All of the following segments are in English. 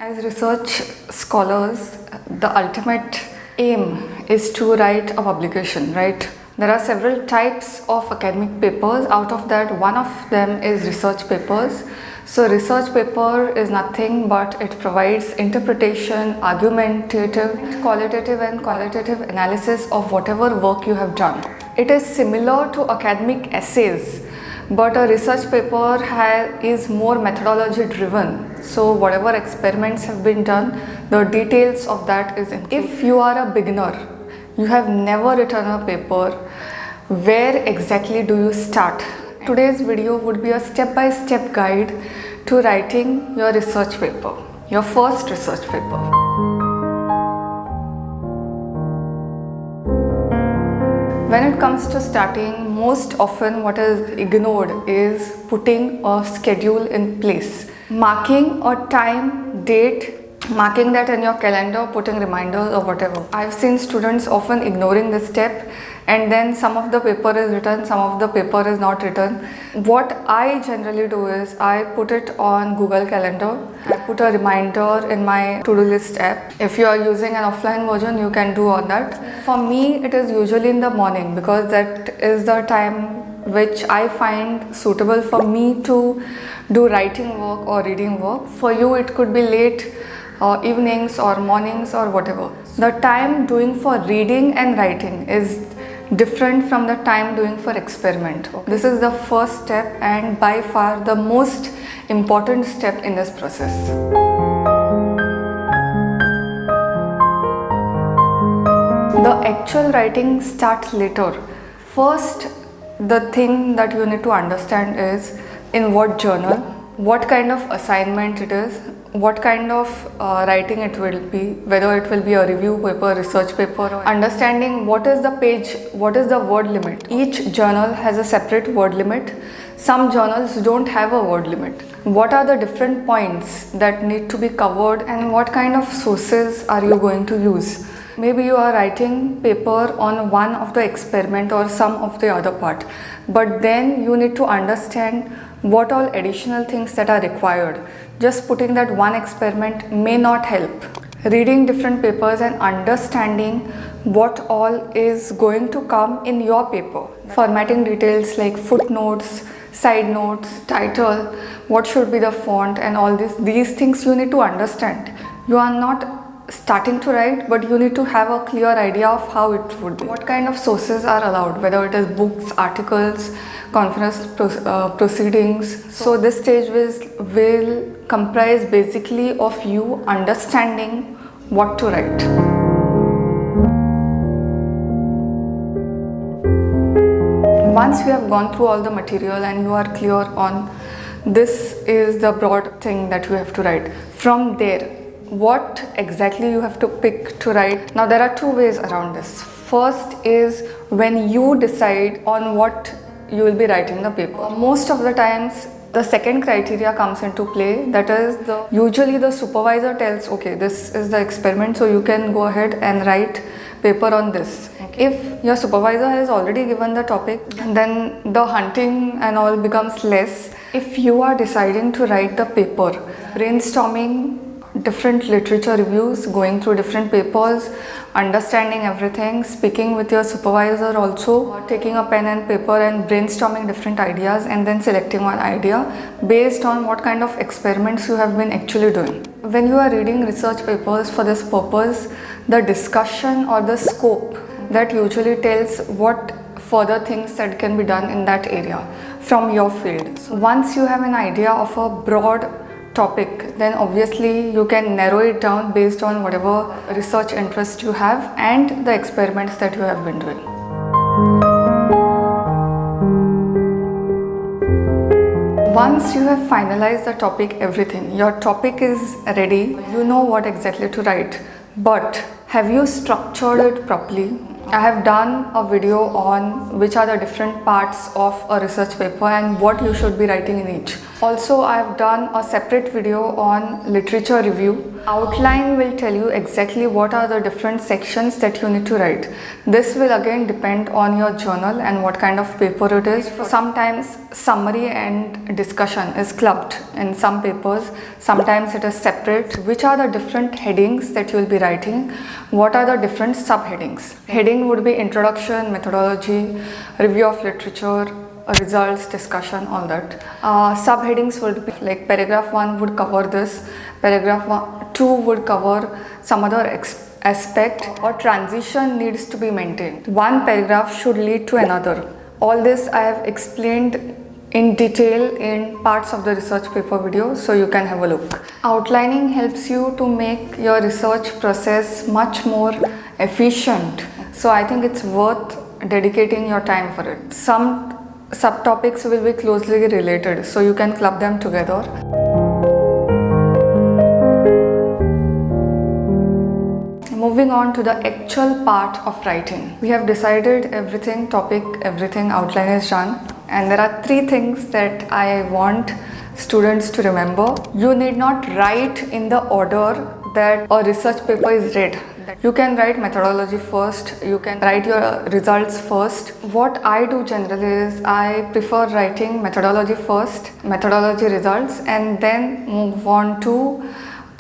As research scholars, the ultimate aim is to write a publication, right? There are several types of academic papers. Out of that, one of them is research papers. So research paper is nothing but it provides interpretation, argumentative, qualitative and qualitative analysis of whatever work you have done. It is similar to academic essays, but a research paper is more methodology driven. So whatever experiments have been done, the details of that is included. If you are a beginner, you have never written a paper, where exactly do you start? Today's video would be a step-by-step guide to writing your research paper, your first research paper. When it comes to starting, most often what is ignored is putting a schedule in place. Marking a time, date, marking that in your calendar, putting reminders or whatever. I've seen students often ignoring this step, and then some of the paper is written, some of the paper is not written. What I generally do is I put it on Google Calendar. I put a reminder in my to-do list app. If you are using an offline version, you can do all that. For me, it is usually in the morning because that is the time which I find suitable for me to do writing work or reading work. For you, it could be late evenings or mornings or whatever. The time doing for reading and writing is different from the time doing for experiment. Okay. This is the first step and by far the most important step in this process. The actual writing starts later. First, the thing that you need to understand is in what journal, what kind of assignment it is, what kind of writing it will be, whether it will be a review paper, research paper, or understanding what is the page, what is the word limit. Each journal has a separate word limit. Some journals don't have a word limit. What are the different points that need to be covered and what kind of sources are you going to use? Maybe you are writing paper on one of the experiment or some of the other part, but then you need to understand what all additional things that are required. Just putting that one experiment may not help. Reading different papers and understanding what all is going to come in your paper. Formatting details like footnotes, side notes, title, what should be the font and all these things you need to understand. You are not starting to write, but you need to have a clear idea of how it would be. What kind of sources are allowed, whether it is books, articles, conference proceedings. So this stage will comprise basically of you understanding what to write. Once you have gone through all the material and you are clear on this is the broad thing that you have to write. From there, what exactly you have to pick to write. Now there are two ways around this. First is when you decide on what you will be writing the paper. Most of the times the second criteria comes into play, that is usually the supervisor tells, okay, this is the experiment, so you can go ahead and write paper on this. Okay. If your supervisor has already given the topic, then the hunting and all becomes less. If you are deciding to write the paper, brainstorming different literature reviews, going through different papers, understanding everything, speaking with your supervisor also, taking a pen and paper and brainstorming different ideas and then selecting one idea based on what kind of experiments you have been actually doing. When you are reading research papers for this purpose, the discussion or the scope that usually tells what further things that can be done in that area from your field. So once you have an idea of a broad topic, then obviously you can narrow it down based on whatever research interest you have and the experiments that you have been doing. Once you have finalized the topic, everything, your topic is ready, you know what exactly to write, but have you structured it properly? I have done a video on which are the different parts of a research paper and what you should be writing in each. Also, I have done a separate video on literature review, Outline will tell you exactly what are the different sections that you need to write. This will again depend on your journal and what kind of paper it is. Sometimes summary and discussion is clubbed in some papers, sometimes it is separate. Which are the different headings that you will be writing? What are the different subheadings? Heading would be introduction, methodology, review of literature, results, discussion, all that. Subheadings would be like paragraph 1 would cover this, paragraph 2 would cover some other aspect, or transition needs to be maintained. One paragraph should lead to another. All this I have explained in detail in parts of the research paper video, so you can have a look. Outlining helps you to make your research process much more efficient. So I think it's worth dedicating your time for it. Some subtopics will be closely related, so you can club them together. Moving on to the actual part of writing. We have decided everything, topic, everything, outline is done. And there are 3 things that I want students to remember. You need not write in the order that a research paper is read. You can write methodology first, you can write your results first. What I do generally is I prefer writing methodology first, methodology results, and then move on to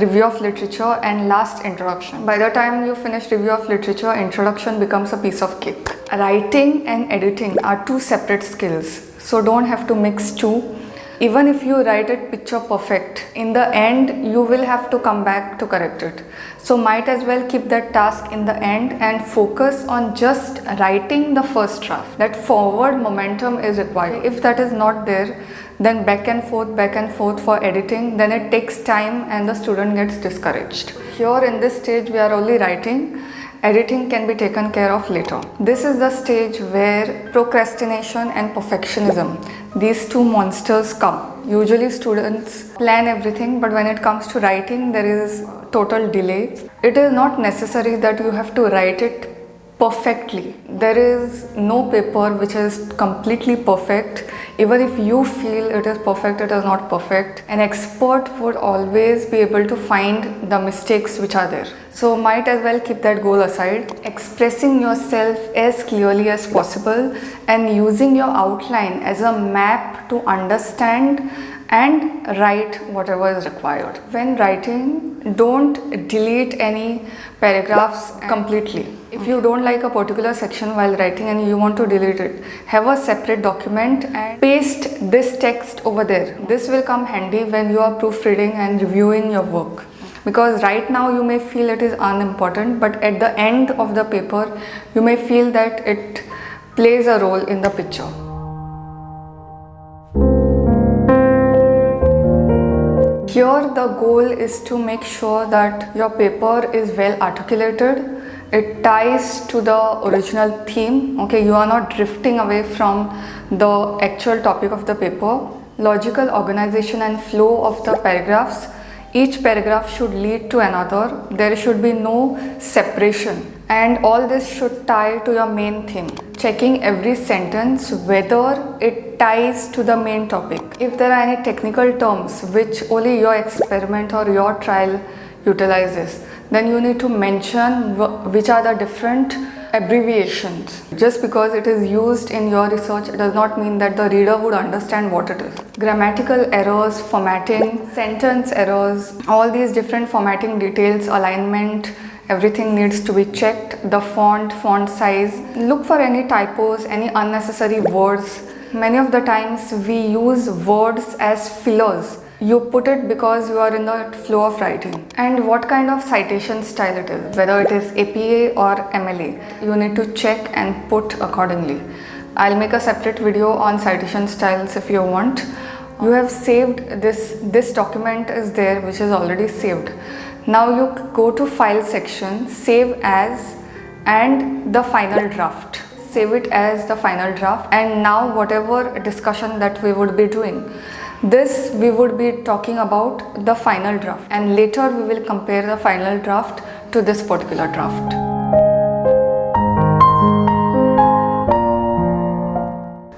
review of literature and last introduction. By the time you finish review of literature, introduction becomes a piece of cake. Writing and editing are 2 separate skills, so don't have to mix 2. Even if you write it picture perfect, in the end you will have to come back to correct it. So might as well keep that task in the end and focus on just writing the first draft. That forward momentum is required. If that is not there, then back and forth for editing, then it takes time and the student gets discouraged. Here in this stage we are only writing. Editing can be taken care of later. This is the stage where procrastination and perfectionism, these 2 monsters come. Usually students plan everything, but when it comes to writing, there is total delay. It is not necessary that you have to write it perfectly. There is no paper which is completely perfect. Even if you feel it is perfect, it is not perfect. An expert would always be able to find the mistakes which are there. So might as well keep that goal aside. Expressing yourself as clearly as possible and using your outline as a map to understand and write whatever is required. When writing, don't delete any paragraphs completely. If you don't like a particular section while writing and you want to delete it, have a separate document and paste this text over there. This will come handy when you are proofreading and reviewing your work. Because right now you may feel it is unimportant, but at the end of the paper, you may feel that it plays a role in the picture. Here the goal is to make sure that your paper is well articulated. It ties to the original theme. Okay, you are not drifting away from the actual topic of the paper. Logical organization and flow of the paragraphs. Each paragraph should lead to another. There should be no separation. And all this should tie to your main theme. Checking every sentence whether it ties to the main topic. If there are any technical terms which only your experiment or your trial utilizes, then you need to mention which are the different abbreviations. Just because it is used in your research, it does not mean that the reader would understand what it is. Grammatical errors, formatting, sentence errors, all these different formatting details, alignment, everything needs to be checked. The font size. Look for any typos, any unnecessary words. Many of the times we use words as fillers. You put it because you are in the flow of writing. And what kind of citation style it is, whether it is APA or MLA, you need to check and put accordingly. I'll make a separate video on citation styles if you want. You have saved this document is there, which is already saved. Now you go to file section, save as, and the final draft. Save it as the final draft, and now whatever discussion that we would be doing, this we would be talking about the final draft, and later we will compare the final draft to this particular draft.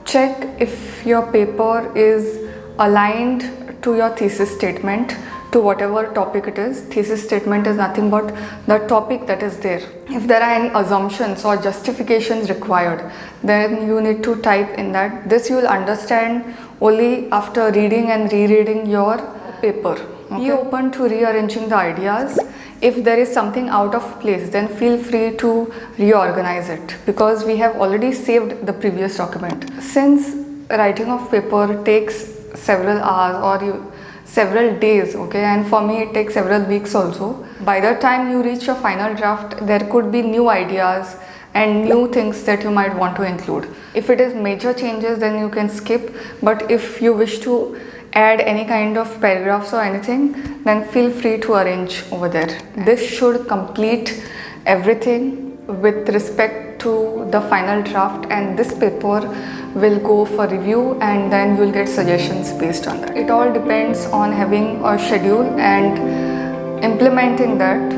Check if your paper is aligned to your thesis statement. to whatever topic it is. Thesis statement is nothing but the topic that is there. If there are any assumptions or justifications required, then you need to type in that. This you will understand only after reading and rereading your paper. Okay. Be open to rearranging the ideas. If there is something out of place, then feel free to reorganize it, because we have already saved the previous document. Since writing of paper takes several hours or several days, okay, and for me it takes several weeks also. By the time you reach your final draft, there could be new ideas and new things that you might want to include. If it is major changes, then you can skip, but if you wish to add any kind of paragraphs or anything, then feel free to arrange over there. This should complete everything with respect to the final draft, and this paper will go for review and then you will get suggestions based on that. It all depends on having a schedule and implementing that